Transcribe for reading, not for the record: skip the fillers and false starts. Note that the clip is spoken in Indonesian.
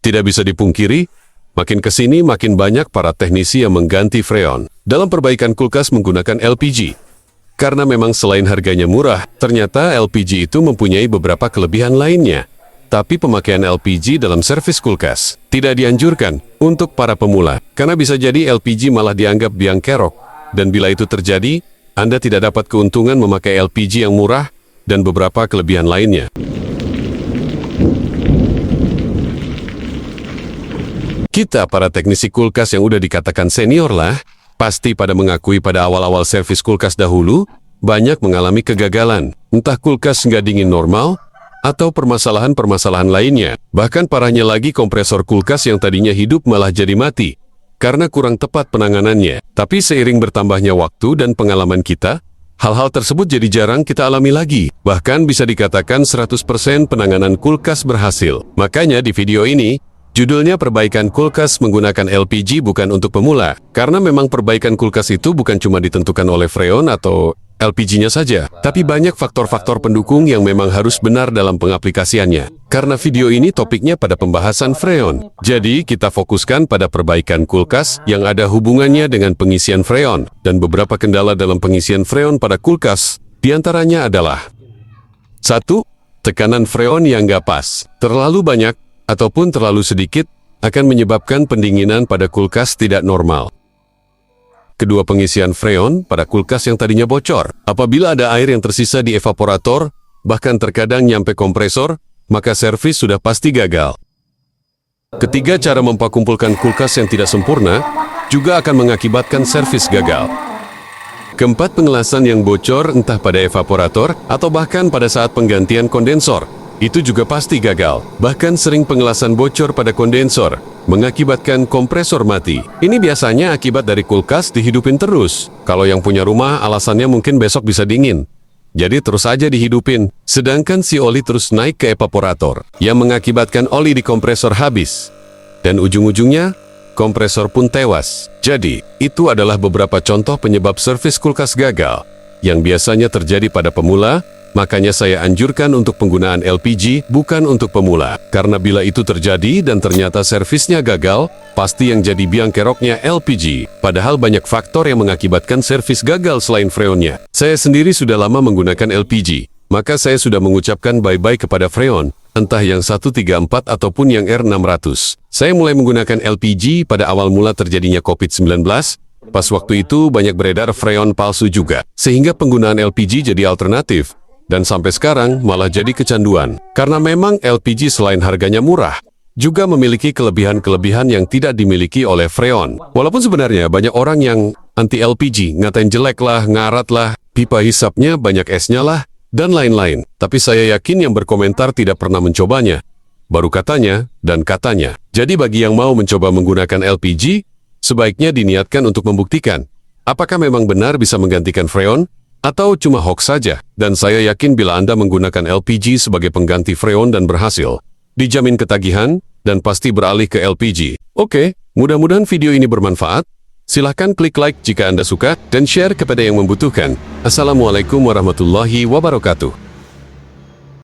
Tidak bisa dipungkiri, makin kesini makin banyak para teknisi yang mengganti freon dalam perbaikan kulkas menggunakan LPG. Karena memang selain harganya murah, ternyata LPG itu mempunyai beberapa kelebihan lainnya. Tapi pemakaian LPG dalam servis kulkas tidak dianjurkan untuk para pemula, karena bisa jadi LPG malah dianggap biang kerok. Dan bila itu terjadi, Anda tidak dapat keuntungan memakai LPG yang murah dan beberapa kelebihan lainnya. Kita para teknisi kulkas yang udah dikatakan senior lah, pasti pada mengakui pada awal-awal servis kulkas dahulu, banyak mengalami kegagalan. Entah kulkas nggak dingin normal, atau permasalahan-permasalahan lainnya. Bahkan parahnya lagi kompresor kulkas yang tadinya hidup malah jadi mati, karena kurang tepat penanganannya. Tapi seiring bertambahnya waktu dan pengalaman kita, hal-hal tersebut jadi jarang kita alami lagi. Bahkan bisa dikatakan 100% penanganan kulkas berhasil. Makanya di video ini, judulnya perbaikan kulkas menggunakan LPG bukan untuk pemula. Karena memang perbaikan kulkas itu bukan cuma ditentukan oleh freon atau LPG-nya saja, tapi banyak faktor-faktor pendukung yang memang harus benar dalam pengaplikasiannya. Karena video ini topiknya pada pembahasan freon, jadi kita fokuskan pada perbaikan kulkas yang ada hubungannya dengan pengisian freon. Dan beberapa kendala dalam pengisian freon pada kulkas, diantaranya adalah 1. Tekanan freon yang nggak pas, terlalu banyak, ataupun terlalu sedikit, akan menyebabkan pendinginan pada kulkas tidak normal. Kedua, pengisian freon pada kulkas yang tadinya bocor. Apabila ada air yang tersisa di evaporator, bahkan terkadang nyampe kompresor, maka servis sudah pasti gagal. Ketiga, cara mempakumpulkan kulkas yang tidak sempurna, juga akan mengakibatkan servis gagal. Keempat, pengelasan yang bocor entah pada evaporator, atau bahkan pada saat penggantian kondensor. Itu juga pasti gagal. Bahkan sering pengelasan bocor pada kondensor, mengakibatkan kompresor mati. Ini biasanya akibat dari kulkas dihidupin terus. Kalau yang punya rumah, alasannya mungkin besok bisa dingin. Jadi terus aja dihidupin. Sedangkan si oli terus naik ke evaporator, yang mengakibatkan oli di kompresor habis. Dan ujung-ujungnya, kompresor pun tewas. Jadi, itu adalah beberapa contoh penyebab servis kulkas gagal, yang biasanya terjadi pada pemula. Makanya saya anjurkan untuk penggunaan LPG bukan untuk pemula. Karena bila itu terjadi dan ternyata servisnya gagal, pasti yang jadi biang keroknya LPG. Padahal banyak faktor yang mengakibatkan servis gagal selain freonnya. Saya sendiri sudah lama menggunakan LPG, maka saya sudah mengucapkan bye-bye kepada freon, entah yang 134 ataupun yang R600. Saya mulai menggunakan LPG pada awal mula terjadinya COVID-19. Pas waktu itu banyak beredar freon palsu juga, sehingga penggunaan LPG jadi alternatif. Dan sampai sekarang malah jadi kecanduan. Karena memang LPG selain harganya murah, juga memiliki kelebihan-kelebihan yang tidak dimiliki oleh freon. Walaupun sebenarnya banyak orang yang anti LPG, ngatain jelek lah, ngarat lah, pipa hisapnya banyak esnya lah, dan lain-lain. Tapi saya yakin yang berkomentar tidak pernah mencobanya. Baru katanya, dan katanya. Jadi bagi yang mau mencoba menggunakan LPG, sebaiknya diniatkan untuk membuktikan apakah memang benar bisa menggantikan freon, atau cuma hoax saja. Dan saya yakin bila Anda menggunakan LPG sebagai pengganti freon dan berhasil, dijamin ketagihan, dan pasti beralih ke LPG. Oke, mudah-mudahan video ini bermanfaat. Silahkan klik like jika Anda suka, dan share kepada yang membutuhkan. Assalamualaikum warahmatullahi wabarakatuh.